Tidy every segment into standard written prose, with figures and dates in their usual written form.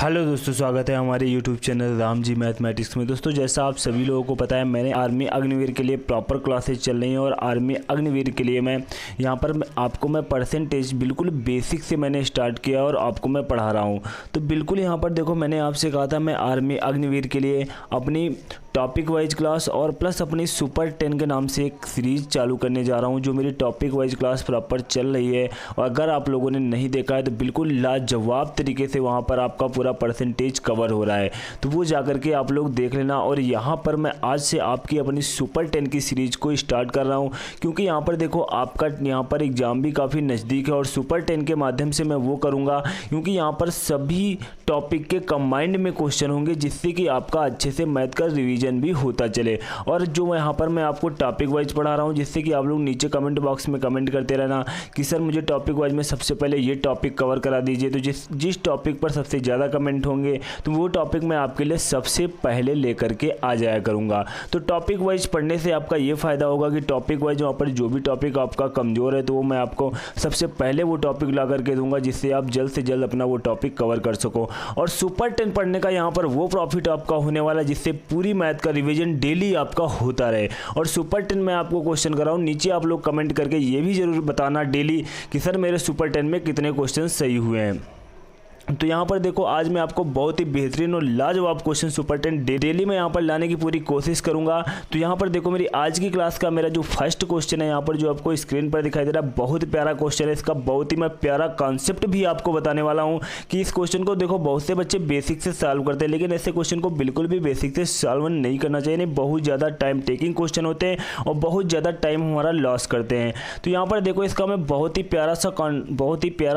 Hello दोस्तों, स्वागत है हमारे YouTube channel Ram ji mathematics में। दोस्तों, जैसा आप सभी लोगों को पता है, मैंने आर्मी अग्निवीर के लिए प्रॉपर क्लासेस चल रही हैं और आर्मी अग्निवीर के लिए मैं यहाँ पर आपको परसेंटेज बिल्कुल बेसिक से मैंने स्टार्ट किया और आपको मैं पढ़ा रहा हूँ। तो बिल्कुल यहाँ पर देखो, मैंने आपसे कहा था मैं आर्मी अग्निवीर के लिए अपनी टॉपिक वाइज क्लास और प्लस अपनी सुपर 10 के नाम से एक सीरीज़ चालू करने जा रहा हूं, जो मेरी टॉपिक वाइज क्लास प्रॉपर चल रही है। और अगर आप लोगों ने नहीं देखा है तो बिल्कुल लाजवाब तरीके से वहां पर आपका पूरा परसेंटेज कवर हो रहा है, तो वो जाकर के आप लोग देख लेना। और यहाँ पर मैं आज से आपकी अपनी सुपर 10 की सीरीज़ को स्टार्ट कर रहा हूँ, क्योंकि यहाँ पर देखो आपका यहाँ पर एग्ज़ाम भी काफ़ी नज़दीक है और सुपर 10 के माध्यम से मैं वो करूँगा, क्योंकि यहाँ पर सभी टॉपिक के कंबाइंड में क्वेश्चन होंगे, जिससे कि आपका अच्छे से मैथ का रिवीजन भी होता चले। और जो यहाँ पर मैं आपको टॉपिक वाइज पढ़ा रहा हूँ, जिससे कि आप लोग नीचे कमेंट बॉक्स में कमेंट करते रहना कि सर मुझे टॉपिक वाइज में सबसे पहले ये टॉपिक कवर करा दीजिए। तो जिस टॉपिक पर सबसे ज़्यादा कमेंट होंगे तो वो टॉपिक मैं आपके लिए सबसे पहले लेकर के आ जाया करूँगा। तो टॉपिक वाइज पढ़ने से आपका ये फ़ायदा होगा कि टॉपिक वाइज वहाँ पर जो भी टॉपिक आपका कमज़ोर है तो वो मैं आपको सबसे पहले वो टॉपिक ला करके दूंगा, जिससे आप जल्द से जल्द अपना वो टॉपिक कवर कर सको। और सुपर 10 पढ़ने का यहाँ पर वो प्रॉफिट आपका होने वाला है, जिससे पूरी मैथ का रिवीजन डेली आपका होता रहे। और सुपर 10 में आपको क्वेश्चन कराऊं, नीचे आप लोग कमेंट करके ये भी जरूर बताना डेली कि सर मेरे सुपर 10 में कितने क्वेश्चन सही हुए हैं। तो यहाँ पर देखो, आज मैं आपको बहुत ही बेहतरीन और लाजवाब क्वेश्चन सुपर 10 डेली में यहाँ पर लाने की पूरी कोशिश करूँगा। तो यहाँ पर देखो, मेरी आज की क्लास का मेरा जो फर्स्ट क्वेश्चन है यहाँ पर जो आपको स्क्रीन पर दिखाई दे रहा है, बहुत प्यारा क्वेश्चन है। इसका बहुत ही मैं प्यारा कॉन्सेप्ट भी आपको बताने वाला हूँ कि इस क्वेश्चन को देखो बहुत से बच्चे बेसिक से सॉल्व करते हैं, लेकिन ऐसे क्वेश्चन को बिल्कुल भी बेसिक से सॉल्व नहीं करना चाहिए। नहीं, बहुत ज़्यादा टाइम टेकिंग क्वेश्चन होते हैं और बहुत ज़्यादा टाइम हमारा लॉस करते हैं। तो यहाँ पर देखो, इसका मैं बहुत ही प्यारा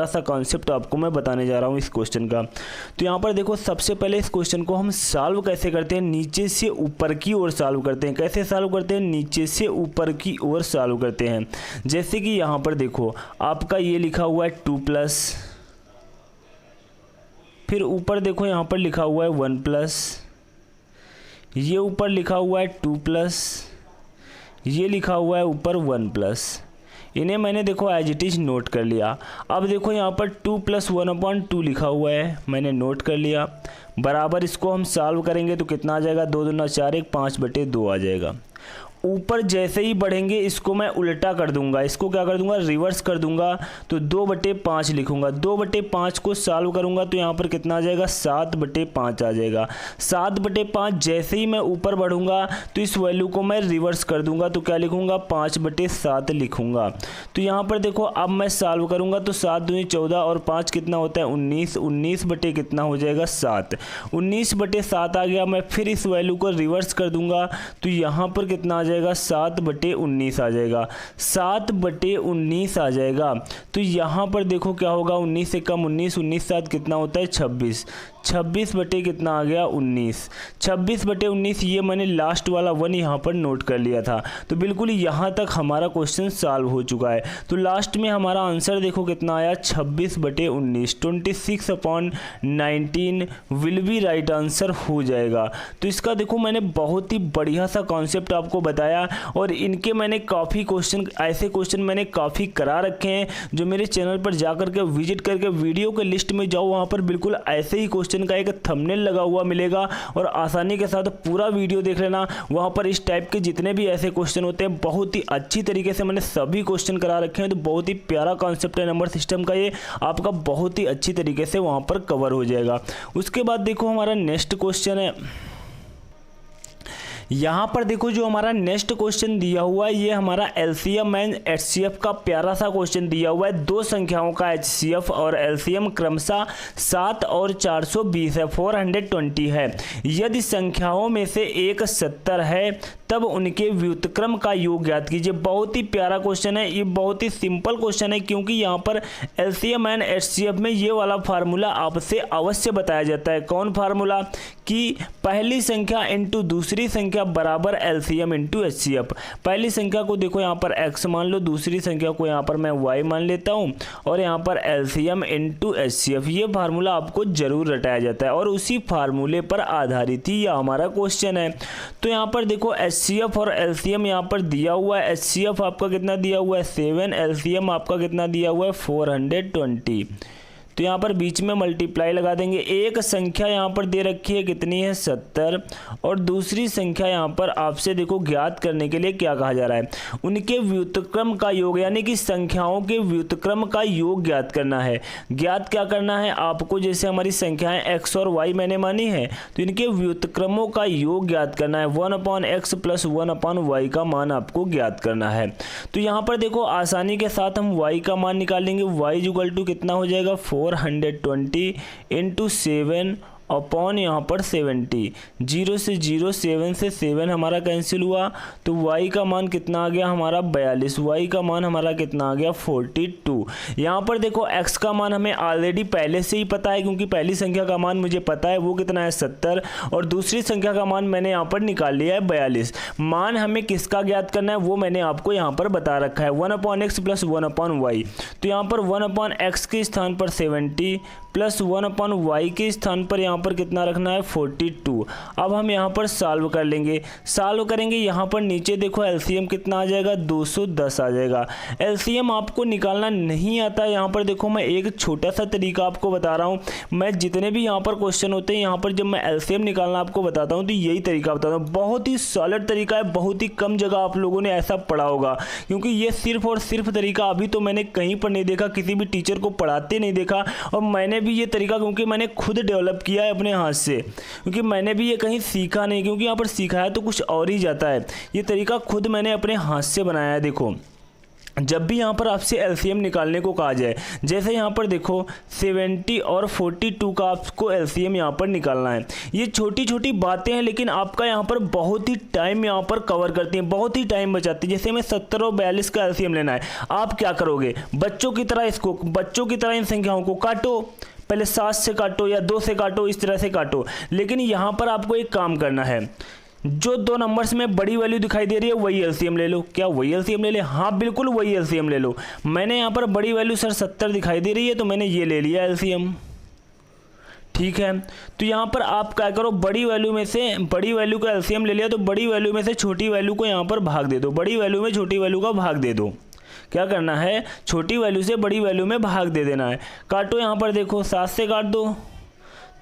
सा कॉन्सेप्ट आपको मैं बताने जा रहा हूँ इस क्वेश्चन का। तो यहाँ पर देखो, सबसे पहले इस क्वेश्चन को हम सॉल्व कैसे करते हैं, नीचे से ऊपर की ओर सॉल्व करते हैं। कैसे सॉल्व करते हैं? नीचे से ऊपर की ओर सॉल्व करते हैं। जैसे कि यहाँ पर देखो, आपका ये लिखा हुआ है 2+, फिर ऊपर देखो यहाँ पर लिखा हुआ है 1+, ये ऊपर लिखा हुआ है 2+, ये लिखा हुआ है ऊपर 1+। इन्हें मैंने देखो एज इट इज़ नोट कर लिया। अब देखो यहाँ पर 2 + 1/2 लिखा हुआ है, मैंने नोट कर लिया। बराबर इसको हम सॉल्व करेंगे तो कितना आ जाएगा? 2 दूना 4, 1 5/2 आ जाएगा। ऊपर जैसे ही बढ़ेंगे इसको मैं उल्टा कर दूंगा, इसको क्या कर दूंगा? रिवर्स कर दूंगा। तो 2/5 लिखूंगा। 2/5 को सॉल्व करूंगा तो यहाँ पर कितना आ जाएगा? 7/5 आ जाएगा। 7/5 जैसे ही मैं ऊपर बढ़ूंगा तो इस वैल्यू को मैं रिवर्स कर दूंगा, तो क्या लिखूंगा? 5/7 लिखूंगा। तो यहाँ पर देखो, अब मैं सॉल्व करूंगा तो 7 दूनी 14 और 5 कितना होता है? 19। 19 बटे कितना हो जाएगा? 7। 19/7 आ गया। मैं फिर इस वैल्यू को रिवर्स कर दूंगा तो यहाँ पर कितना आ जाएगा? 7/19 आ जाएगा। 7/19 आ जाएगा। तो यहाँ पर देखो क्या होगा? 19 से कम 19, 19 7 कितना होता है? 26। 26 बटे कितना आ गया? 19। 26/19, ये मैंने लास्ट वाला 1 यहाँ पर नोट कर लिया था। तो बिल्कुल यहाँ तक हमारा क्वेश्चन सॉल्व हो चुका है। तो लास्ट में हमारा आंसर देखो कितना आया? 26/19। 26/19 विल बी राइट आंसर हो जाएगा। तो इसका देखो, मैंने बहुत ही बढ़िया सा कॉन्सेप्ट आपको बताया और इनके मैंने काफ़ी क्वेश्चन, ऐसे क्वेश्चन मैंने काफ़ी करा रखे हैं, जो मेरे चैनल पर जा करके विजिट करके वीडियो के लिस्ट में जाओ, वहाँ पर बिल्कुल ऐसे ही क्वेश्चन का एक थंबनेल लगा हुआ मिलेगा और आसानी के साथ पूरा वीडियो देख लेना। वहाँ पर इस टाइप के जितने भी ऐसे क्वेश्चन होते हैं, बहुत ही अच्छी तरीके से मैंने सभी क्वेश्चन करा रखे हैं। तो बहुत ही प्यारा कॉन्सेप्ट है नंबर सिस्टम का, ये आपका बहुत ही अच्छी तरीके से वहाँ पर कवर हो जाएगा। उसके बाद देखो, हमारा नेक्स्ट क्वेश्चन है। यहाँ पर देखो, जो हमारा नेक्स्ट क्वेश्चन दिया हुआ है, ये हमारा एलसीएम एंड एचसीएफ का प्यारा सा क्वेश्चन दिया हुआ है। दो संख्याओं का एचसीएफ और एलसीएम क्रमशः 7 और 420 है, 420 है। यदि संख्याओं में से एक 70 है तब उनके व्युत्क्रम का योग ज्ञात कीजिए। बहुत ही प्यारा क्वेश्चन है, ये बहुत ही सिंपल क्वेश्चन है, क्योंकि यहाँ पर एलसीएम एंड एचसीएफ में ये वाला फार्मूला आपसे अवश्य बताया जाता है। कौन फार्मूला? कि पहली संख्या इंटू दूसरी संख्या बराबर एलसीएम इंटू एचसीएफ। पहली संख्या को देखो यहाँ पर x मान लो, दूसरी संख्या को यहाँ पर मैं y मान लेता हूँ और यहाँ पर एलसीएम इंटू एचसीएफ। ये फार्मूला आपको जरूर रटाया जाता है और उसी फार्मूले पर आधारित ही यह हमारा क्वेश्चन है। तो यहाँ पर देखो, एचसीएफ और एलसीएम यहाँ पर दिया हुआ है। एचसीएफ आपका कितना दिया हुआ है? 7। एलसीएम आपका कितना दिया हुआ है? 420। तो यहाँ पर बीच में मल्टीप्लाई लगा देंगे। एक संख्या यहाँ पर दे रखी है, कितनी है 70, और दूसरी संख्या यहाँ पर आपसे देखो ज्ञात करने के लिए क्या कहा जा रहा है, उनके व्युत्क्रम का योग, यानी कि संख्याओं के व्युत्क्रम का योग ज्ञात करना है। ज्ञात क्या करना है आपको, जैसे हमारी संख्याएं x और y मैंने मानी है, तो इनके व्युत्क्रमों का योग ज्ञात करना है। 1/x प्लस 1/y का मान आपको ज्ञात करना है। तो यहाँ पर देखो आसानी के साथ हम y का मान निकाल लेंगे। y इक्वल टू कितना हो जाएगा 420 इंटू 7 अपॉन यहाँ पर 70। 0 से 0, 7 से 7 हमारा कैंसिल हुआ, तो y का मान कितना आ गया हमारा 42। y का मान हमारा कितना आ गया 42। यहाँ पर देखो x का मान हमें ऑलरेडी पहले से ही पता है, क्योंकि पहली संख्या का मान मुझे पता है वो कितना है 70, और दूसरी संख्या का मान मैंने यहाँ पर निकाल लिया है 42। मान हमें किसका ज्ञात करना है वो मैंने आपको यहाँ पर बता रखा है, 1/x प्लस 1/y। तो यहाँ पर 1/x के स्थान पर 70 प्लस 1/y के स्थान पर यहाँ पर कितना रखना है 42। अब हम यहाँ पर सॉल्व कर लेंगे। सॉल्व करेंगे, यहाँ पर नीचे देखो एलसीएम कितना आ जाएगा 210 आ जाएगा। एलसीएम आपको निकालना नहीं आता, यहाँ पर देखो मैं एक छोटा सा तरीका आपको बता रहा हूँ। मैं जितने भी यहाँ पर क्वेश्चन होते हैं, यहाँ पर जब मैं एलसीएम निकालना आपको बताता हूँ तो यही तरीका बताता हूँ। बहुत ही सॉलिड तरीका है, बहुत ही कम जगह आप लोगों ने ऐसा पढ़ा होगा, क्योंकि ये सिर्फ और सिर्फ तरीका अभी तो मैंने कहीं पर नहीं देखा, किसी भी टीचर को पढ़ाते नहीं देखा। और मैंने भी ये तरीका क्योंकि मैंने खुद डेवलप किया है अपने हाथ से, क्योंकि मैंने भी ये कहीं सीखा नहीं, क्योंकि यहाँ पर सिखाया तो कुछ और ही जाता है। ये तरीका खुद मैंने अपने हाथ से बनाया है। देखो जब भी यहाँ पर आपसे एलसीएम निकालने को कहा जाए, जैसे यहाँ पर देखो 70 और 42 का आपको एलसीएम यहाँ पर निकालना है। ये छोटी छोटी बातें हैं, लेकिन आपका यहाँ पर बहुत ही टाइम यहाँ पर कवर करती हैं, बहुत ही टाइम बचाती है। जैसे हमें 70 और 42 का एलसीएम लेना है, आप क्या करोगे, बच्चों की तरह इन संख्याओं को काटो, पहले 7 से काटो या 2 से काटो, इस तरह से काटो। लेकिन यहाँ पर आपको एक काम करना है, जो दो नंबर्स में बड़ी वैल्यू दिखाई दे रही है वही एलसीएम ले लो। क्या वही एलसीएम ले ले? हाँ बिल्कुल वही एलसीएम ले लो। मैंने यहाँ पर बड़ी वैल्यू सर 70 दिखाई दे रही है, तो मैंने ये ले लिया एलसीएम। ठीक है, तो यहाँ पर आप क्या करो, बड़ी वैल्यू में से बड़ी वैल्यू का एलसीएम ले लिया, तो बड़ी वैल्यू में से छोटी वैल्यू को यहाँ पर भाग दे दो, बड़ी वैल्यू में छोटी वैल्यू का भाग दे दो। क्या करना है, छोटी वैल्यू से बड़ी वैल्यू में भाग दे देना है। काटो, यहाँ पर देखो 7 से काट दो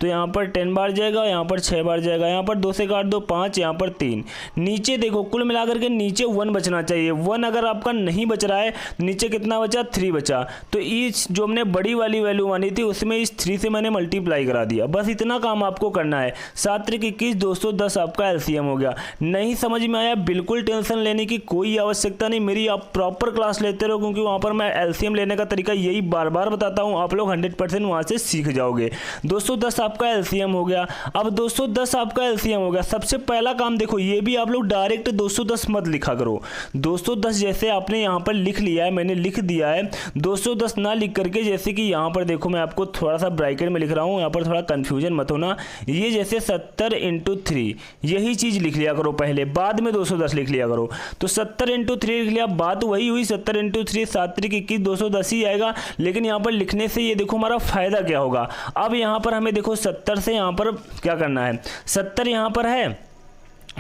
तो यहाँ पर 10 बार जाएगा, यहाँ पर 6 बार जाएगा, यहाँ पर 2 से काट दो 5, यहाँ पर 3। नीचे देखो कुल मिलाकर के नीचे 1 बचना चाहिए। 1 अगर आपका नहीं बच रहा है, नीचे कितना बचा 3 बचा, तो इस जो हमने बड़ी वाली वैल्यू मानी थी उसमें इस 3 से मैंने मल्टीप्लाई करा दिया। बस इतना काम आपको करना है। 7 त्रिक 21, 210 आपका एलसीएम हो गया। नहीं समझ में आया, बिल्कुल टेंशन लेने की कोई आवश्यकता नहीं, मेरी आप प्रॉपर क्लास लेते रहो, क्योंकि वहाँ पर मैं एलसीएम लेने का तरीका यही बार बार बताता हूँ। आप लोग 100% वहाँ से सीख जाओगे। 210 आपका एलसीएम हो गया। अब 210 आपका एलसीएम हो गया। सबसे पहला काम देखो, ये भी आप लोग डायरेक्ट 210 मत लिखा करो। 210 जैसे आपने यहाँ पर लिख लिया है, मैंने लिख दिया है, 210 ना लिख करके, जैसे कि यहाँ पर देखो मैं आपको थोड़ा सा ब्रैकेट में लिख रहा हूँ, यहाँ पर थोड़ा कंफ्यूजन मत होना। ये जैसे 70 × 3 यही चीज़ लिख लिया करो पहले, बाद में 210 लिख लिया करो। तो 70 × 3 लिख लिया, बात वही हुई 70 × 3, 7 त्रिक 21, 210 ही आएगा। लेकिन यहाँ पर लिखने से ये देखो हमारा फायदा क्या होगा। अब यहाँ पर हमें देखो 70 से यहाँ पर क्या करना है, 70 यहाँ पर है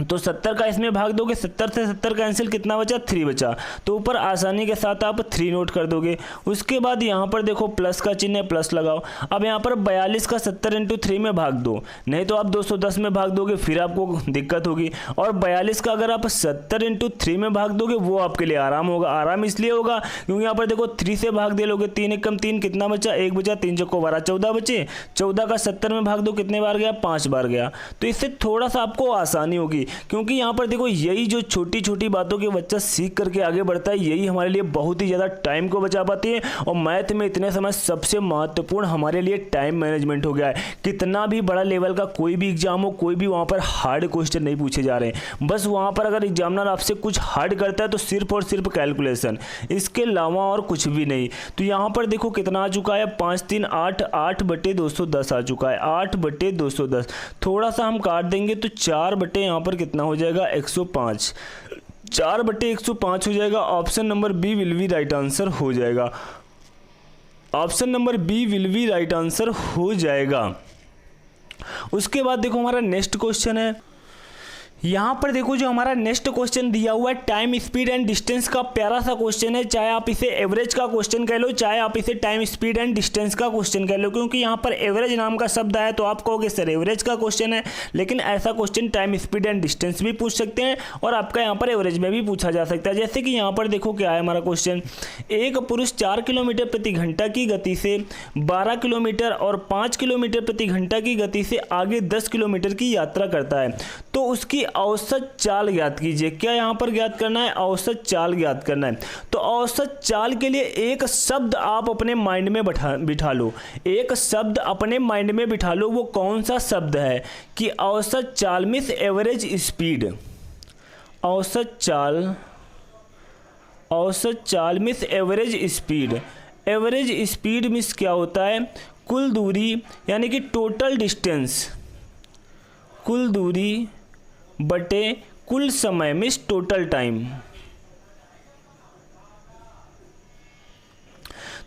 तो 70 का इसमें भाग दोगे, 70 से 70 कैंसिल, कितना बचा 3 बचा, तो ऊपर आसानी के साथ आप 3 नोट कर दोगे। उसके बाद यहाँ पर देखो प्लस का चिन्ह है, प्लस लगाओ। अब यहाँ पर 42 का 70 × 3 में भाग दो, नहीं तो आप 210 में भाग दोगे, फिर आपको दिक्कत होगी। और 42 का अगर आप 70 × 3 में भाग दोगे वो आपके लिए आराम होगा। आराम इसलिए होगा क्योंकि यहाँ पर देखो 3 से भाग दे लोगे, 3 × 3 कितना बचा, 1 बचा, 3 × 12 14 बचे। 14 का 70 में भाग दो, कितने बार गया, 5 बार गया। तो इससे थोड़ा सा आपको आसानी होगी, क्योंकि यहाँ पर देखो यही जो छोटी छोटी बातों के बच्चा सीख करके आगे बढ़ता है, यही हमारे लिए बहुत ही ज़्यादा टाइम को बचा पाती है। और मैथ में इतने समय सबसे महत्वपूर्ण हमारे लिए टाइम मैनेजमेंट हो गया है। कितना भी बड़ा लेवल का कोई भी एग्जाम हो, कोई भी वहाँ पर हार्ड क्वेश्चन नहीं पूछे जा रहे हैं। बस वहाँ पर अगर एग्जामिनर आपसे कुछ हार्ड करता है तो सिर्फ और सिर्फ कैलकुलेशन, इसके अलावा और कुछ भी नहीं। तो यहाँ पर देखो कितना आ चुका है, 5 3 8, 8/210 आ चुका है, 8/210। थोड़ा सा हम काट देंगे तो 4 बटे यहाँ पर कितना हो जाएगा, 105। 4/105 हो जाएगा। Option number B will be right answer हो जाएगा। Option number B will be right answer हो जाएगा। उसके बाद देखो हमारा नेक्स्ट क्वेश्चन है, यहाँ पर देखो जो हमारा नेक्स्ट क्वेश्चन दिया हुआ है टाइम स्पीड एंड डिस्टेंस का प्यारा सा क्वेश्चन है। चाहे आप इसे एवरेज का क्वेश्चन कह लो, चाहे आप इसे टाइम स्पीड एंड डिस्टेंस का क्वेश्चन कह लो, क्योंकि यहाँ पर एवरेज नाम का शब्द आया तो आप कहोगे सर एवरेज का क्वेश्चन है, लेकिन ऐसा question time speed and distance भी पूछ सकते हैं और आपका यहाँ पर एवरेज में भी पूछा जा सकता है। जैसे कि यहाँ पर देखो क्या है हमारा क्वेश्चन, एक पुरुष 4 किलोमीटर प्रति घंटा की गति से 12 किलोमीटर और 5 किलोमीटर प्रति घंटा की गति से आगे 10 किलोमीटर की यात्रा करता है, तो उसकी औसत चाल ज्ञात कीजिए। क्या यहाँ पर ज्ञात करना है? औसत चाल ज्ञात करना है। तो औसत चाल के लिए एक शब्द आप अपने माइंड में बिठा लो, एक शब्द अपने माइंड में बिठा लो। वो कौन सा शब्द है कि औसत चाल मीन्स एवरेज स्पीड। औसत चाल means average speed. Average speed means क्या होता है? कुल दूरी यानी कि टोटल डिस्टेंस, कुल दूरी बटे कुल समय मीन्स टोटल टाइम।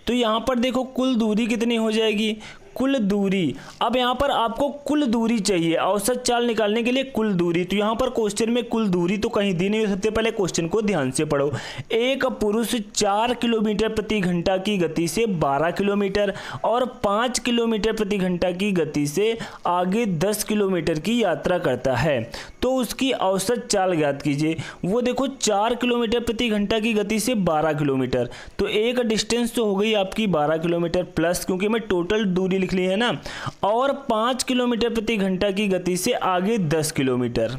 तो यहां पर देखो कुल दूरी कितनी हो जाएगी? कुल दूरी। अब यहाँ पर आपको कुल दूरी चाहिए औसत चाल निकालने के लिए, कुल दूरी। तो यहाँ पर क्वेश्चन में कुल दूरी तो कहीं दी नहीं हो। सबसे पहले क्वेश्चन को ध्यान से पढ़ो। एक पुरुष 4 किलोमीटर प्रति घंटा की गति से 12 किलोमीटर और 5 किलोमीटर प्रति घंटा की गति से आगे 10 किलोमीटर की यात्रा करता है, तो उसकी औसत चाल ज्ञात कीजिए। वो देखो 4 किलोमीटर प्रति घंटा की गति से 12 किलोमीटर, तो एक डिस्टेंस तो हो गई आपकी 12 किलोमीटर प्लस, क्योंकि मैं टोटल दूरी लिख ली है ना, और 5 किलोमीटर प्रति घंटा की गति से आगे 10 किलोमीटर।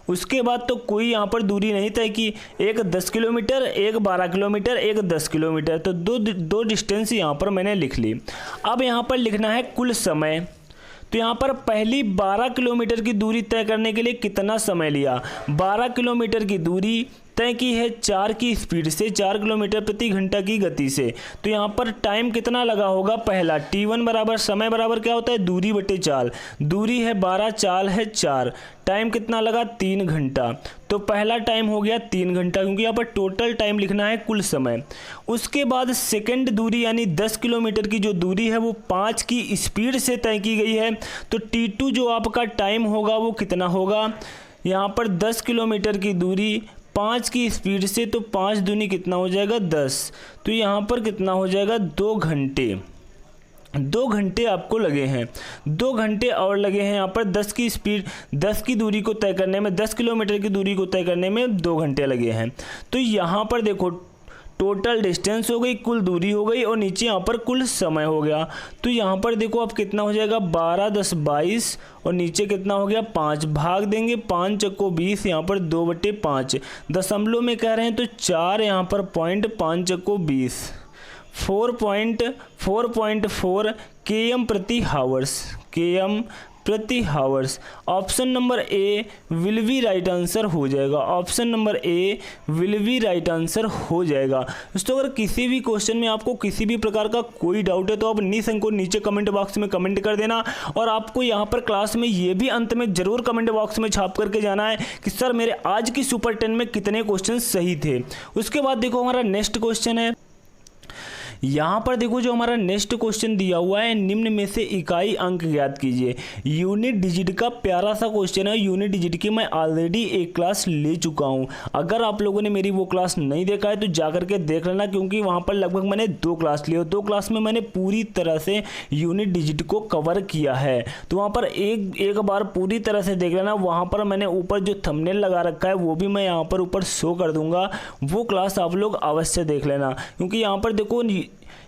उसके बाद तो कोई यहाँ पर दूरी नहीं तय की, एक 10 किलोमीटर, एक 12 किलोमीटर, एक 10 किलोमीटर, तो दो डिस्टेंस यहाँ पर मैंने लिख ली। अब यहाँ पर लिखना है कुल समय। तो यहाँ पर पहली 12 किलोमीटर की दूरी तय करने के लिए कितना समय लिया? 12 किलोमीटर की दूरी तय की है 4 की स्पीड से, 4 किलोमीटर प्रति घंटा की गति से। तो यहाँ पर टाइम कितना लगा होगा? पहला T1 बराबर समय बराबर क्या होता है? दूरी बटे चाल। दूरी है 12, चाल है 4, टाइम कितना लगा? 3 घंटा। तो पहला टाइम हो गया 3 घंटा, क्योंकि यहाँ पर टोटल टाइम लिखना है कुल समय। उसके बाद सेकंड दूरी यानी 10 किलोमीटर की जो दूरी है वो 5 की स्पीड से तय की गई है। तो T2 जो आपका टाइम होगा वो कितना होगा? यहाँ पर 10 किलोमीटर की दूरी 5 की स्पीड से, तो 5 दूनी कितना हो जाएगा? 10। तो यहाँ पर कितना हो जाएगा? 2 घंटे। 2 घंटे आपको लगे हैं, 2 घंटे और लगे हैं यहाँ पर 10 की स्पीड, 10 की दूरी को तय करने में, 10 किलोमीटर की दूरी को तय करने में 2 घंटे लगे हैं। तो यहाँ पर देखो टोटल डिस्टेंस हो गई, कुल दूरी हो गई, और नीचे यहाँ पर कुल समय हो गया। तो यहाँ पर देखो अब कितना हो जाएगा? 12 10 22, और नीचे कितना हो गया? 5। भाग देंगे 5 चक्को 20, यहाँ पर 2/5। दशमलव में कह रहे हैं तो 4, यहाँ पर पॉइंट, 5 चक्को 20, 4.4 km प्रति हावर्स, km प्रति hours. Option number A will be right answer हो जाएगा। Option number A will be right answer हो जाएगा। दोस्तों अगर किसी भी क्वेश्चन में आपको किसी भी प्रकार का कोई डाउट है तो आप निसंकोच नीचे कमेंट बॉक्स में कमेंट कर देना, और आपको यहाँ पर क्लास में ये भी अंत में जरूर कमेंट बॉक्स में छाप करके जाना है कि सर मेरे आज की सुपर 10 में कितने क्वेश्चन सही थे। उसके बाद देखो हमारा नेक्स्ट क्वेश्चन है, यहाँ पर देखो जो हमारा नेक्स्ट क्वेश्चन दिया हुआ है, निम्न में से इकाई अंक ज्ञात कीजिए। यूनिट डिजिट का प्यारा सा क्वेश्चन है। यूनिट डिजिट की मैं ऑलरेडी एक क्लास ले चुका हूँ। अगर आप लोगों ने मेरी वो क्लास नहीं देखा है तो जाकर के देख लेना, क्योंकि वहाँ पर लगभग मैंने 2 क्लास ली और 2 क्लास में मैंने पूरी तरह से यूनिट डिजिट को कवर किया है। तो वहाँ पर एक बार पूरी तरह से देख लेना। वहाँ पर मैंने ऊपर जो थंबनेल लगा रखा है वो भी मैं यहाँ पर ऊपर शो कर दूंगा, वो क्लास आप लोग अवश्य देख लेना। क्योंकि यहाँ पर देखो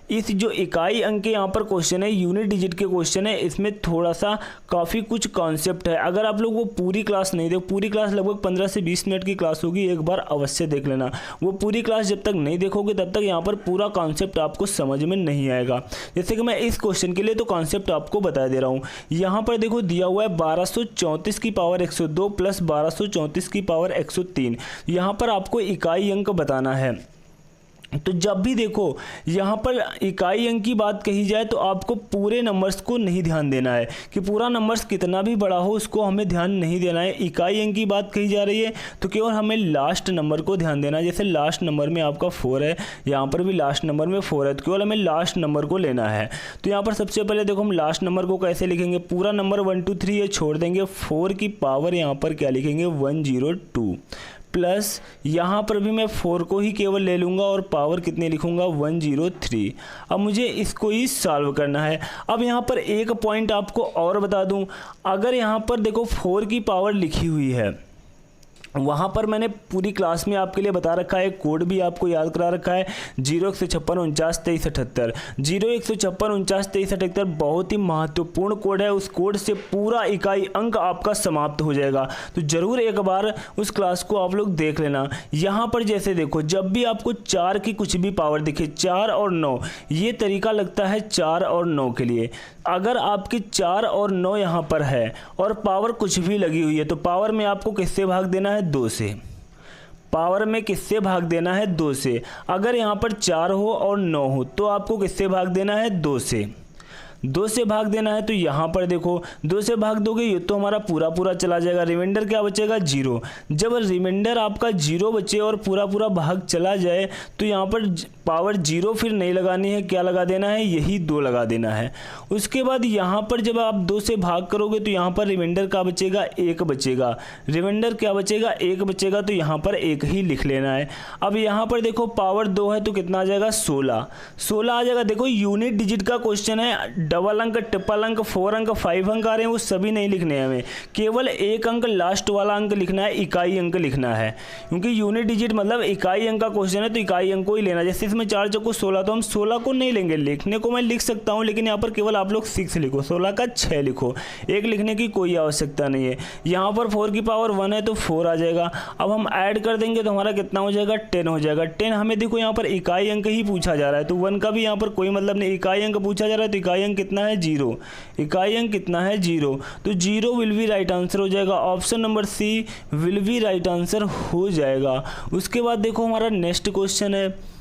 इस जो इकाई अंक के यहाँ पर क्वेश्चन है, यूनिट डिजिट के क्वेश्चन है, इसमें थोड़ा सा काफ़ी कुछ कॉन्सेप्ट है। अगर आप लोग वो पूरी क्लास नहीं देखो, पूरी क्लास लगभग 15 से 20 मिनट की क्लास होगी, एक बार अवश्य देख लेना। वो पूरी क्लास जब तक नहीं देखोगे तब तक यहाँ पर पूरा कॉन्सेप्ट आपको समझ में नहीं आएगा। जैसे कि मैं इस क्वेश्चन के लिए तो कॉन्सेप्ट आपको बता दे रहा हूँ। यहाँ पर देखो दिया हुआ है 1234 की पावर 102 प्लस 1234 की पावर 103। यहाँ पर आपको इकाई अंक बताना है। तो जब भी देखो यहाँ पर इकाई अंक की बात कही जाए तो आपको पूरे नंबर्स को नहीं ध्यान देना है कि पूरा नंबर्स कितना भी बड़ा हो उसको हमें ध्यान नहीं देना है। इकाई अंक की बात कही जा रही है तो केवल हमें लास्ट नंबर को ध्यान देना है। जैसे लास्ट नंबर में आपका 4 है, यहाँ पर भी लास्ट नंबर में 4 है, तो केवल हमें लास्ट नंबर को लेना है। तो यहाँ पर सबसे पहले देखो हम लास्ट नंबर को कैसे लिखेंगे, पूरा नंबर 1 2 3 ये छोड़ देंगे, 4 की पावर यहाँ पर क्या लिखेंगे 102 प्लस यहाँ पर भी मैं 4 को ही केवल ले लूँगा और पावर कितनी लिखूँगा 103। अब मुझे इसको ही सॉल्व करना है। अब यहाँ पर एक पॉइंट आपको और बता दूँ, अगर यहाँ पर देखो 4 की पावर लिखी हुई है, वहाँ पर मैंने पूरी क्लास में आपके लिए बता रखा है, कोड भी आपको याद करा रखा है 015492378। 015492378 बहुत ही महत्वपूर्ण कोड है। उस कोड से पूरा इकाई अंक आपका समाप्त हो जाएगा। तो ज़रूर एक बार उस क्लास को आप लोग देख लेना। यहाँ पर जैसे देखो जब भी आपको 4 की कुछ भी पावर दिखे, 4 और 9, ये तरीका लगता है 4 और 9 के लिए। अगर आपकी 4 और 9 यहाँ पर है और पावर कुछ भी लगी हुई है तो पावर में आपको किससे भाग देना है 2 से। पावर में किससे भाग देना है 2 से। अगर यहाँ पर 4 हो और 9 हो तो आपको किससे भाग देना है 2 से। 2 से भाग देना है तो यहाँ पर देखो 2 से भाग दोगे ये तो हमारा पूरा पूरा चला जाएगा, रिमाइंडर क्या बचेगा 0। जब रिमाइंडर आपका 0 बचे और पूरा पूरा भाग चला जाए तो यहाँ पर पावर 0 फिर नहीं लगानी है, क्या लगा देना है यही 2 लगा देना है। उसके बाद यहाँ पर जब आप 2 से भाग करोगे तो यहाँ पर रिमाइंडर क्या बचेगा 1 बचेगा। रिमाइंडर क्या बचेगा 1 बचेगा तो यहाँ पर 1 ही लिख लेना है। अब यहाँ पर देखो पावर 2 है तो कितना आ जाएगा 16 आ जाएगा। देखो यूनिट डिजिट का क्वेश्चन है, डबल अंक, ट्रिपल अंक, 4 अंक, 5 अंक आ रहे हैं, वो सभी नहीं लिखने हैं हमें, केवल 1 अंक लास्ट वाला अंक लिखना है, इकाई अंक लिखना है। क्योंकि यूनिट डिजिट मतलब इकाई अंक का क्वेश्चन है तो इकाई अंक को ही लेना। जैसे इसमें 4 चौको 16 तो हम 16 को नहीं लेंगे, लिखने को मैं लिख सकता हूँ लेकिन यहाँ पर केवल आप लोग 6 लिखो, 16 का 6 लिखो, 1 लिखने की कोई आवश्यकता नहीं है। यहाँ पर 4 की पावर 1 है तो 4 आ जाएगा। अब हम ऐड कर देंगे तो हमारा कितना हो जाएगा 10 हो जाएगा। 10 हमें देखो यहाँ पर इकाई अंक ही पूछा जा रहा है तो 1 का भी यहाँ पर कोई मतलब नहीं, इकाई अंक पूछा जा रहा है तो इकाई अंक कितना है 0। इकाई अंक कितना है 0, तो 0 विल बी राइट आंसर हो जाएगा। Option number C will be right answer हो जाएगा। उसके बाद देखो हमारा नेक्स्ट क्वेश्चन है,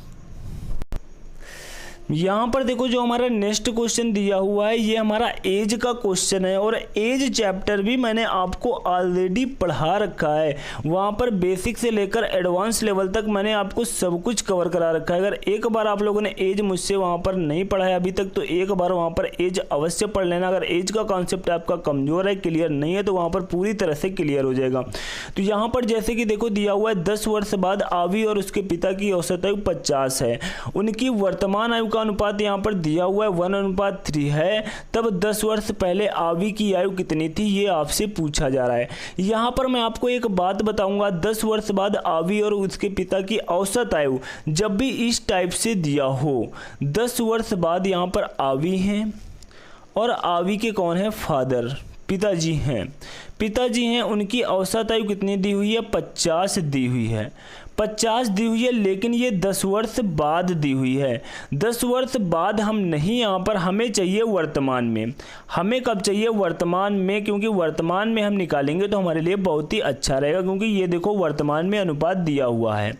यहाँ पर देखो जो हमारा नेक्स्ट क्वेश्चन दिया हुआ है ये हमारा एज का क्वेश्चन है और एज चैप्टर भी मैंने आपको ऑलरेडी पढ़ा रखा है। वहाँ पर बेसिक से लेकर एडवांस लेवल तक मैंने आपको सब कुछ कवर करा रखा है। अगर एक बार आप लोगों ने एज मुझसे वहाँ पर नहीं पढ़ा है अभी तक तो एक बार वहाँ पर एज अवश्य पढ़ लेना। अगर एज का कॉन्सेप्ट आपका कमज़ोर है, क्लियर नहीं है तो वहाँ पर पूरी तरह से क्लियर हो जाएगा। तो यहाँ पर जैसे कि देखो दिया हुआ है 10 वर्ष बाद आवी और उसके पिता की औसत आयु 50 है। उनकी वर्तमान आयु अनुपात यहाँ पर दिया हुआ है 1:3 है। तब 10 वर्ष पहले आवी की आयु कितनी थी ये आपसे पूछा जा रहा है। यहाँ पर मैं आपको एक बात बताऊंगा, 10 वर्ष बाद आवी और उसके पिता की औसत आयु जब भी इस टाइप से दिया हो, 10 वर्ष बाद यहाँ पर आवी हैं और आवी के कौन है फादर, पिताजी हैं, उनकी औसत आयु कितनी दी हुई है 50 दी हुई है। 50 दी हुई है लेकिन ये 10 वर्ष बाद दी हुई है। 10 वर्ष बाद हम नहीं, यहाँ पर हमें चाहिए वर्तमान में। हमें कब चाहिए वर्तमान में, क्योंकि वर्तमान में हम निकालेंगे तो हमारे लिए बहुत ही अच्छा रहेगा क्योंकि ये देखो वर्तमान में अनुपात दिया हुआ है।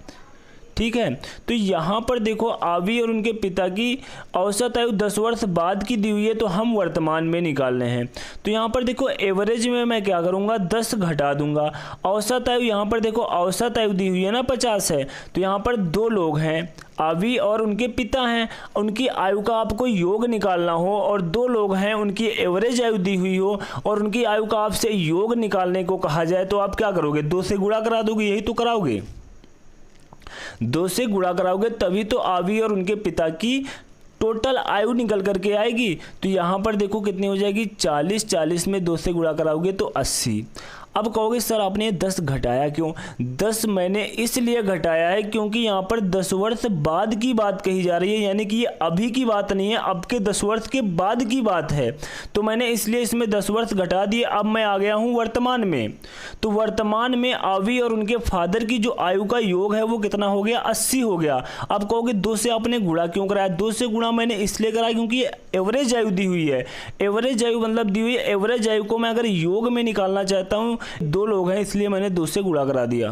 ठीक है, तो यहाँ पर देखो आवी और उनके पिता की औसत आयु 10 वर्ष बाद की दी हुई है तो हम वर्तमान में निकाल रहे हैं। तो यहाँ पर देखो एवरेज में मैं क्या करूँगा 10 घटा दूंगा। औसत आयु यहाँ पर देखो औसत आयु दी हुई है ना 50 है, तो यहाँ पर 2 लोग हैं आवी और उनके पिता हैं, उनकी आयु का आपको योग निकालना हो और 2 लोग हैं उनकी एवरेज आयु दी हुई हो और उनकी आयु का आपसे योग निकालने को कहा जाए तो आप क्या करोगे 2 से गुणा करा दोगे, यही तो कराओगे। 2 से गुणा कराओगे तभी तो आवी और उनके पिता की टोटल आयु निकल करके आएगी। तो यहाँ पर देखो कितनी हो जाएगी 40 में 2 से गुणा कराओगे तो 80। अब कहोगे सर आपने 10 घटाया क्यों? 10 मैंने इसलिए घटाया है क्योंकि यहाँ पर 10 वर्ष बाद की बात कही जा रही है, यानी कि ये अभी की बात नहीं है, अब के 10 वर्ष के बाद की बात है। तो मैंने इसलिए इसमें 10 वर्ष घटा दिए। अब मैं आ गया हूँ वर्तमान में। तो वर्तमान में आवी और उनके फादर की जो आयु का योग है वो कितना हो गया 80 हो गया। अब कहोगे 2 से आपने गुणा क्यों कराया? 2 से गुणा मैंने इसलिए कराया क्योंकि एवरेज आयु दी हुई है। एवरेज आयु मतलब दी हुई है, एवरेज आयु को मैं अगर योग में निकालना चाहता हूँ, 2 लोग हैं इसलिए मैंने 2 से गुणा करा दिया।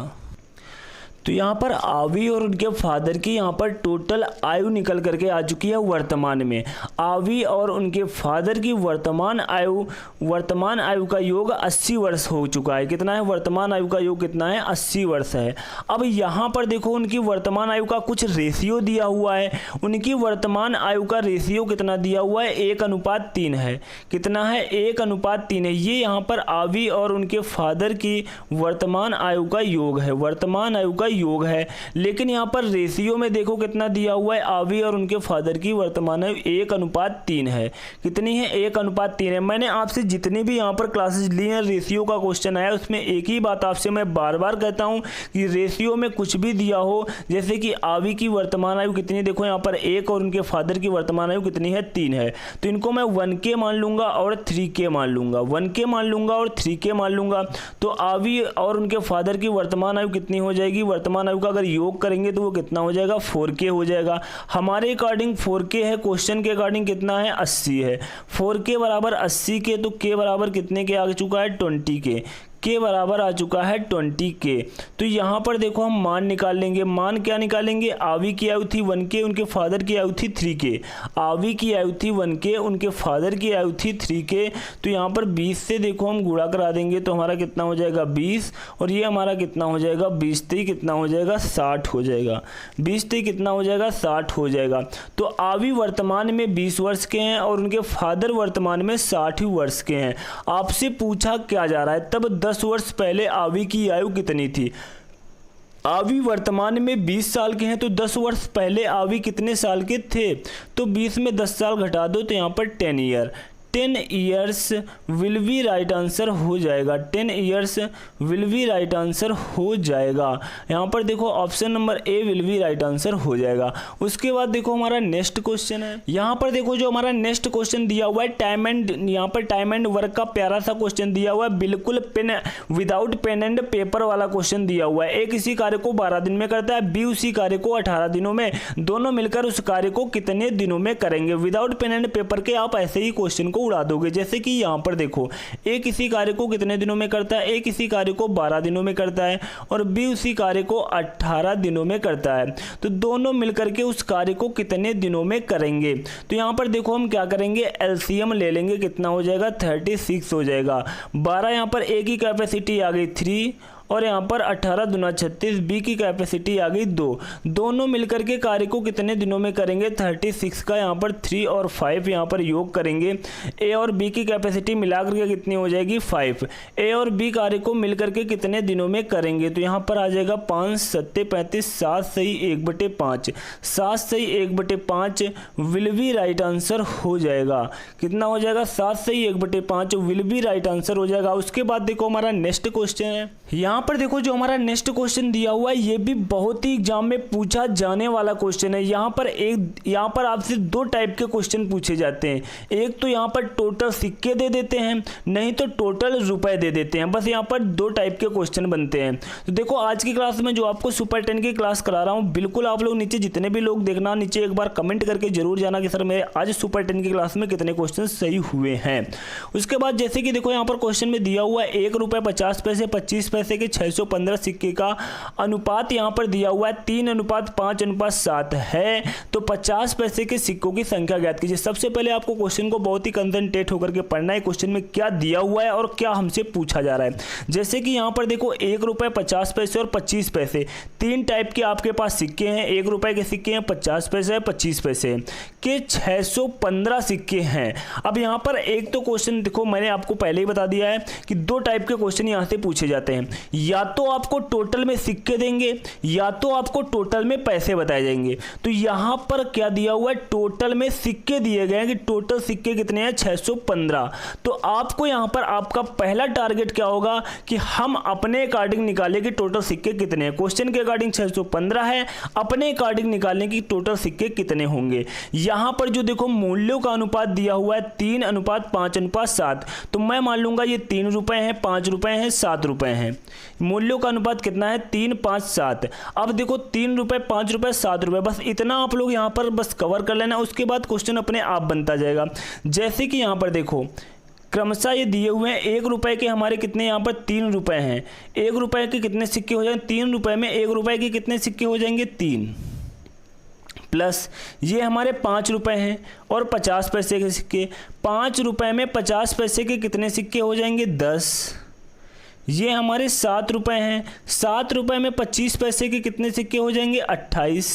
तो यहाँ पर आवी और उनके फादर की यहाँ पर टोटल आयु निकल करके आ चुकी है वर्तमान में। आवी और उनके फादर की वर्तमान आयु का योग 80 वर्ष हो चुका है। कितना है? वर्तमान आयु का योग कितना है? 80 वर्ष है। अब यहाँ पर देखो उनकी वर्तमान आयु का कुछ रेशियो दिया हुआ है। उनकी वर्तमान आयु का रेशियो कितना दिया हुआ है? 1:3 है। कितना है? 1:3 है। ये यहाँ पर आवी और उनके फादर की वर्तमान आयु का योग है, वर्तमान आयु का योग है। लेकिन यहाँ पर रेशियो में देखो कितना दिया हुआ है? आवी और उनके फादर की वर्तमान आयु 1:3 है। कितनी है? 1:3 है। मैंने आपसे जितनी भी यहाँ पर क्लासेस ली हैं, रेशियो का क्वेश्चन आया, उसमें एक ही बात आपसे मैं बार बार कहता हूँ कि रेशियो में कुछ भी दिया हो, जैसे कि आवी की वर्तमान आयु कितनी, देखो यहाँ पर 1 और उनके फादर की वर्तमान आयु कितनी है? 3 है। तो इनको मैं 1K मान लूंगा और 3K मान लूंगा, 1K मान लूंगा और 3K मान लूंगा। तो आवी और उनके फादर की वर्तमान आयु कितनी हो जाएगी? वर्तमान आयु का अगर योग करेंगे तो वो कितना हो जाएगा? 4K हो जाएगा। हमारे अकॉर्डिंग 4K है, क्वेश्चन के अकॉर्डिंग कितना है? 80 है। 4K बराबर 80 के, तो K बराबर कितने के आ चुका है? 20K। के बराबर आ चुका है 20K। तो यहाँ पर देखो हम मान निकाल लेंगे। मान क्या निकालेंगे? आवी की आयु थी 1K, उनके फादर की आयु थी 3K। आवी की आयु थी 1K, उनके फादर की आयु थी 3K। तो यहाँ पर 20 से देखो हम गुणा करा देंगे तो हमारा कितना हो जाएगा? 20, और ये हमारा कितना हो जाएगा? 20 कितना हो जाएगा? 60 हो जाएगा। 20 कितना हो जाएगा? 60 हो जाएगा। तो आवी वर्तमान में 20 वर्ष के हैं और उनके फादर वर्तमान में 60 वर्ष के हैं। आपसे पूछा क्या जा रहा है? तब 10 वर्ष पहले आवी की आयु कितनी थी? आवी वर्तमान में 20 साल के हैं, तो 10 वर्ष पहले आवी कितने साल के थे? तो 20 में 10 साल घटा दो तो यहाँ पर 10 year. 10 years will be right answer हो जाएगा। 10 years will be right answer हो जाएगा। यहाँ पर देखो option number A will be right answer हो जाएगा। उसके बाद देखो हमारा नेक्स्ट क्वेश्चन है। यहाँ पर देखो जो हमारा नेक्स्ट क्वेश्चन दिया हुआ है टाइम एंड, यहाँ पर टाइम एंड वर्क का प्यारा सा क्वेश्चन दिया हुआ है, बिल्कुल pen without pen and paper वाला क्वेश्चन दिया हुआ है। ए किसी कार्य को 12 दिन में करता है, बी उसी कार्य को 18 दिनों में, दोनों मिलकर उस कार्य को कितने दिनों में करेंगे? विदाउट पेन एंड पेपर के आप ऐसे ही क्वेश्चन को उड़ा दोगे। जैसे कि यहाँ पर देखो ए किसी कार्य को कितने दिनों में करता है? ए किसी कार्य को 12 दिनों में करता है और बी उसी कार्य को 18 दिनों में करता है। तो दोनों मिलकर के उस कार्य को कितने दिनों में करेंगे? तो यहाँ पर देखो हम क्या करेंगे? एलसीएम ले लेंगे। कितना हो जाएगा? 36 हो जाएगा। 12 यहाँ पर ए की कैपेसिटी आ गई 3 और यहाँ पर 18 दूना 36, बी की कैपेसिटी आ गई 2। दोनों मिलकर के कार्य को कितने दिनों में करेंगे? 36 का यहाँ पर 3 और 5 यहाँ पर योग करेंगे। ए और बी की कैपेसिटी मिलाकर के कितनी हो जाएगी? 5। ए और बी कार्य को मिलकर के कितने दिनों में करेंगे? तो यहाँ पर आ जाएगा 5 7 35, 7 सही 1/5, 7 सही 1/5 विल बी राइट आंसर हो जाएगा। कितना हो जाएगा? 7 सही 1/5 विल बी राइट आंसर हो जाएगा। उसके बाद देखो हमारा नेक्स्ट क्वेश्चन है। यहाँ पर देखो जो हमारा नेक्स्ट क्वेश्चन दिया हुआ है ये भी बहुत ही एग्जाम में पूछा जाने वाला क्वेश्चन है। यहाँ पर आपसे 2 टाइप के क्वेश्चन पूछे जाते हैं। एक तो यहाँ पर टोटल सिक्के दे देते हैं, नहीं तो टोटल रुपए दे देते हैं। बस यहाँ पर 2 टाइप के क्वेश्चन बनते हैं। तो देखो आज की क्लास में जो आपको सुपर 10 की क्लास करा रहा हूँ, बिल्कुल आप लोग नीचे जितने भी लोग देखना, नीचे एक बार कमेंट करके जरूर जाना कि सर मेरे आज सुपर 10 की क्लास में कितने क्वेश्चन सही हुए हैं। उसके बाद जैसे कि देखो यहाँ पर क्वेश्चन में दिया हुआ है 1 रुपये 50 पैसे 25 पैसे के 615 सिक्के का अनुपात यहाँ पर दिया हुआ है 3:5:7 है। तो 50 पैसे के सिक्कों की संख्या ज्ञात कीजिए। सबसे पहले आपको क्वेश्चन को बहुत ही कंसंट्रेट होकर के पढ़ना है, क्वेश्चन में क्या दिया हुआ है और क्या हमसे पूछा जा रहा है। जैसे कि यहाँ पर देखो 1 रुपये 50 पैसे और 25 पैसे 3 टाइप के आपके पास सिक्के हैं। 1 रुपये के सिक्के हैं, 50 पैसे 25 पैसे के 615 सिक्के हैं। अब यहाँ पर एक तो क्वेश्चन देखो मैंने आपको पहले ही बता दिया है कि 2 टाइप के क्वेश्चन यहाँ से पूछे जाते हैं। या तो आपको टोटल में सिक्के देंगे या तो आपको टोटल में पैसे बताए जाएंगे। तो यहाँ पर क्या दिया हुआ है? टोटल में सिक्के दिए गए हैं कि टोटल सिक्के कितने हैं? 615। तो आपको यहाँ पर आपका पहला टारगेट क्या होगा कि हम अपने अकॉर्डिंग निकालें कि टोटल सिक्के कितने हैं। क्वेश्चन के अकॉर्डिंग 615 है, अपने अकॉर्डिंग निकालने की टोटल सिक्के कितने होंगे। यहाँ पर जो देखो मूल्यों का अनुपात दिया हुआ है 3:5:7। तो मैं मान लूंगा ये 3 रुपए हैं, 5 रुपए हैं, 7 रुपए हैं। मूल्यों का अनुपात कितना है? 3, 5, 7। अब देखो 3 रुपए 5 रुपए 7 रुपए, बस इतना आप लोग यहाँ पर बस कवर कर लेना। उसके बाद क्वेश्चन अपने आप बनता जाएगा। जैसे कि यहाँ पर देखो क्रमशः ये दिए हुए हैं। 1 रुपए के हमारे कितने यहाँ पर 3 रुपए हैं। 1 रुपए के कितने सिक्के हो जाएंगे, 3 रुपए में 1 रुपए के कितने सिक्के हो जाएंगे 3, प्लस ये हमारे 5 रुपए हैं और 50 पैसे के सिक्के। 5 रुपए में 50 पैसे के कितने सिक्के हो जाएंगे 10। ये हमारे 7 रुपए हैं। 7 रुपए में 25 पैसे के कितने सिक्के हो जाएंगे 28।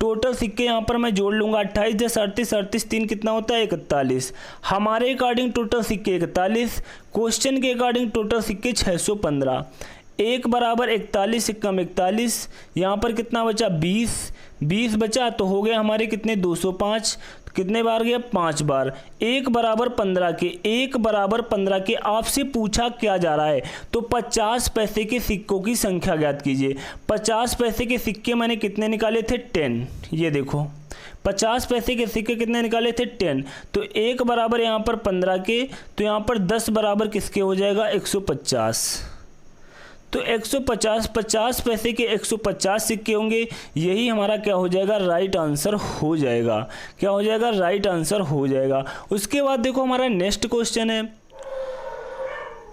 टोटल सिक्के यहाँ पर मैं जोड़ लूँगा 28 10 38 38 3 कितना होता है 41। हमारे अकॉर्डिंग टोटल सिक्के 41, क्वेश्चन के अकॉर्डिंग टोटल सिक्के 615। 1 बराबर 41 कम 41, यहाँ पर कितना बचा 20 बचा तो हो गया हमारे कितने 205। कितने बार गया 5 बार। 1 बराबर 15 के, 1 बराबर 15 के आपसे पूछा क्या जा रहा है, तो 50 पैसे के सिक्कों की संख्या ज्ञात कीजिए। 50 पैसे के सिक्के मैंने कितने निकाले थे 10, ये देखो 50 पैसे के सिक्के कितने निकाले थे 10, तो 1 बराबर यहाँ पर 15 के, तो यहाँ पर 10 बराबर किसके हो जाएगा 150। तो 150 50 पैसे के 150 सिक्के होंगे, यही हमारा क्या हो जाएगा राइट आंसर हो जाएगा। क्या हो जाएगा राइट आंसर हो जाएगा। उसके बाद देखो हमारा नेक्स्ट क्वेश्चन है,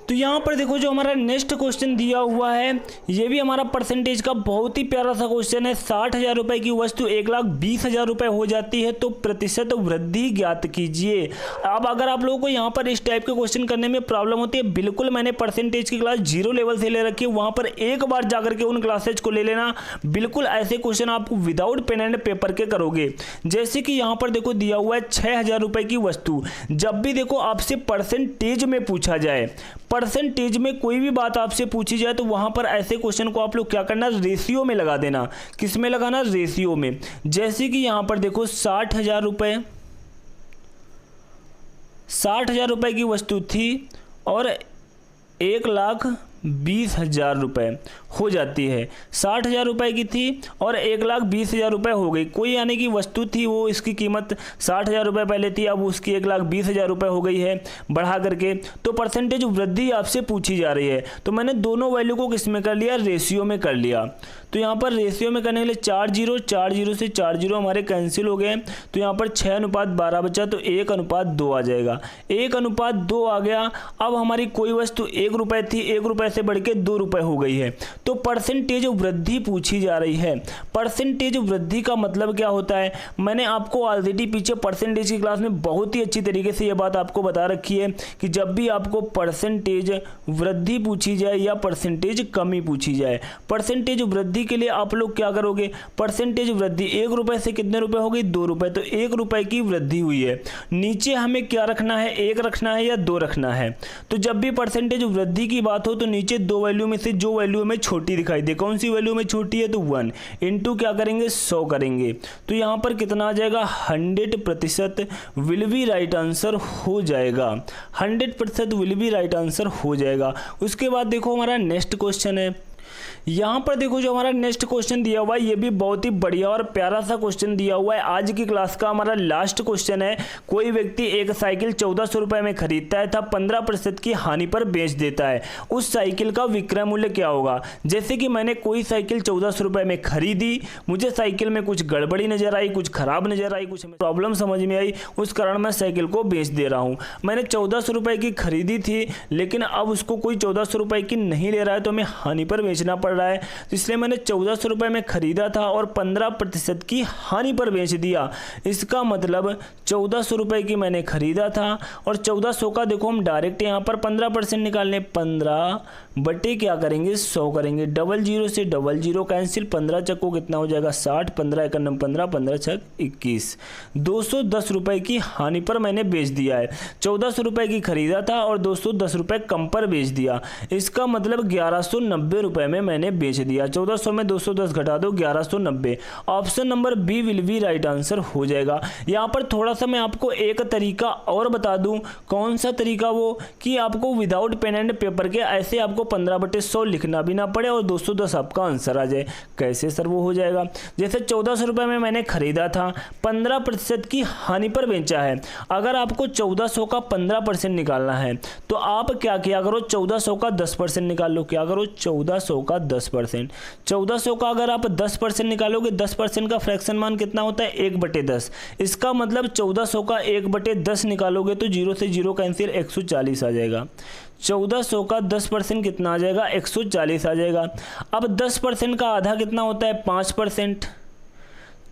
तो यहाँ पर देखो जो हमारा नेक्स्ट क्वेश्चन दिया हुआ है ये भी हमारा परसेंटेज का बहुत ही प्यारा सा क्वेश्चन है। 60,000 रुपये की वस्तु 1,20,000 रुपये हो जाती है तो प्रतिशत वृद्धि ज्ञात कीजिए। अब अगर आप लोगों को यहाँ पर इस टाइप के क्वेश्चन करने में प्रॉब्लम होती है, बिल्कुल मैंने परसेंटेज की क्लास 0 लेवल से ले रखी है, वहाँ पर एक बार जाकर के उन क्लासेज को ले लेना। बिल्कुल ऐसे क्वेश्चन आपको विदाउट पेन एंड पेपर के करोगे। जैसे कि यहाँ पर देखो दिया हुआ है 6,000 रुपये की वस्तु, जब भी देखो आपसे परसेंटेज में पूछा जाए, परसेंटेज में कोई भी बात आपसे पूछी जाए तो वहां पर ऐसे क्वेश्चन को आप लोग क्या करना रेशियो में लगा देना। किस में लगाना रेशियो में। जैसे कि यहां पर देखो 60,000 रुपये, 60,000 रुपये की वस्तु थी और 1,20,000 रुपये हो जाती है। 60,000 रुपये की थी और 1,20,000 रुपये हो गई। कोई यानी कि वस्तु थी वो इसकी कीमत 60,000 रुपये पहले थी, अब उसकी 1,20,000 रुपये हो गई है बढ़ा करके। तो परसेंटेज वृद्धि आपसे पूछी जा रही है, तो मैंने दोनों वैल्यू को किस में कर लिया रेशियो में कर लिया। तो यहाँ पर रेशियो में करने के लिए 4 0 से 4 0 हमारे कैंसिल हो गए, तो यहाँ पर 6:12 बचा, तो 1:2 आ जाएगा। 1:2 आ गया। अब हमारी कोई वस्तु 1 रुपये थी, 1 रुपये से बढ़ के 2 रुपये हो गई है, तो परसेंटेज वृद्धि पूछी जा रही है। परसेंटेज वृद्धि का मतलब क्या होता है, मैंने आपको ऑलरेडी पीछे परसेंटेज की क्लास में बहुत ही अच्छी तरीके से ये बात आपको बता रखी है कि जब भी आपको परसेंटेज वृद्धि पूछी जाए या परसेंटेज कमी पूछी जाए, परसेंटेज वृद्धि के लिए आप लोग क्या करोगे, परसेंटेज वृद्धि 1 रुपये से कितने रुपए हो गई 2 रुपये, तो 1 रुपये की वृद्धि हुई है। नीचे हमें क्या रखना है, 1 रखना है या 2 रखना है। तो जब भी परसेंटेज वृद्धि की बात हो तो नीचे 2 वैल्यू में से जो वैल्यू हमें छोटी दिखाई दे, कौन सी वैल्यू में छोटी है, तो 1 इंटू क्या करेंगे 100 करेंगे, तो यहाँ पर कितना आ जाएगा 100% विल बी राइट आंसर हो जाएगा। 100% विल बी राइट आंसर हो जाएगा। उसके बाद देखो हमारा नेक्स्ट क्वेश्चन है, यहाँ पर देखो जो हमारा नेक्स्ट क्वेश्चन दिया हुआ है ये भी बहुत ही बढ़िया और प्यारा सा क्वेश्चन दिया हुआ है। आज की क्लास का हमारा लास्ट क्वेश्चन है। कोई व्यक्ति एक साइकिल 1400 रुपये में खरीदता है तथा 15% की हानि पर बेच देता है, उस साइकिल का विक्रय मूल्य क्या होगा। जैसे कि मैंने कोई साइकिल 1400 रुपये में खरीदी, मुझे साइकिल में कुछ गड़बड़ी नजर आई, कुछ खराब नजर आई, कुछ प्रॉब्लम समझ में आई, उस कारण मैं साइकिल को बेच दे रहा हूँ। मैंने 1400 रुपये की खरीदी थी लेकिन अब उसको कोई 1400 रुपये की नहीं ले रहा है तो हमें हानि पर बेचना पड़ रहा है, तो इसलिए मैंने 1400 रुपये में खरीदा था और 15% की हानि पर बेच दिया। इसका मतलब 1400 रुपये की मैंने खरीदा था और 1400 का देखो हम डायरेक्ट यहाँ पर 15% निकालने, 15 बटे क्या करेंगे 100 करेंगे, 00 से 00 कैंसिल, 15 चक्को कितना हो जाएगा 60, 15 1 15, 15 छक 21, 210 रुपये की हानि पर मैंने बेच दिया है। 1400 रुपये की खरीदा था और 210 रुपये कम पर बेच दिया। इसका मतलब 1190 रुपये में मैंने बेच दिया। 1400 में 210 घटा दो 1190। Option number B will be right answer हो जाएगा। यहाँ पर थोड़ा सा मैं आपको एक तरीका और बता दूं, कौन सा तरीका, वो कि आपको विदाउट पेन एंड पेपर के ऐसे आपको 15/100 लिखना भी ना पड़े और 210 आपका आंसर आ जाए। कैसे सर वो हो जाएगा, जैसे 1400 रुपये में मैंने खरीदा था, 15% की हानि पर बेचा है। अगर आपको 1400 का 15% निकालना है तो आप क्या किया करो, 1400 का 10% निकाल लो। क्या करो, 1400 1400 का 10%। 1400 का अगर आप 10% निकालोगे, 10% का फ्रैक्शन मान कितना होता है 1/10। इसका मतलब 1400 का 1/10 निकालोगे तो 0 से 0 कैंसिल 140 आ जाएगा। 1400 का 10% कितना आ जाएगा 140 आ जाएगा। अब 10% का आधा कितना होता है 5%,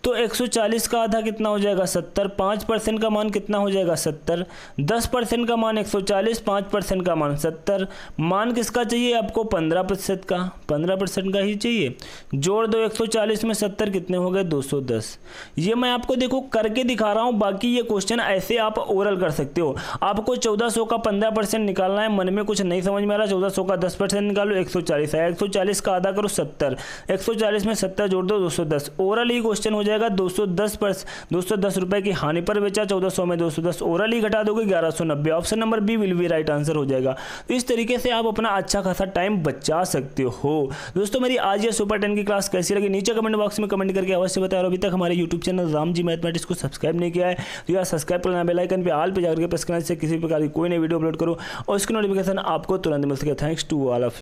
तो 140 का आधा कितना हो जाएगा 70। 5% का मान कितना हो जाएगा 70। 10% का मान 140, 5% का मान 70। मान किसका चाहिए आपको 15% का, 15% का ही चाहिए। जोड़ दो 140 में 70 कितने हो गए 210। ये मैं आपको देखो करके दिखा रहा हूँ, बाकी ये क्वेश्चन ऐसे आप ओरल कर सकते हो। आपको 1400 का 15% निकालना है, मन में कुछ नहीं समझ में आ रहा, 1400 का 10% निकालो 140 है, 140 का आधा करो 70, 140 में 70 जोड़ दो 210। ओरल ही क्वेश्चन हो जाएगा 210 रुपए की हानि पर बेचा, 1400 में 210 ओरल ही घटा दोगे 1190। Option number B will be right answer हो जाएगा। तो इस तरीके से आप अपना अच्छा खासा टाइम बचा सकते हो। दोस्तों मेरी आज ये सुपर 10 की क्लास कैसी लगी नीचे कमेंट बॉक्स में कमेंट करके अवश्य बताएं। और अभी तक हमारे YouTube channel Ram ji mathematics को सब्सक्राइब नहीं किया है तो यार सब्सक्राइब करना, बेल आइकन पे ऑल पे जाकर प्रेस करने से किसी प्रकार की कोई नई वीडियो अपलोड करो और उसकी नोटिफिकेशन आपको तुरंत मिल सके। Thanks to all of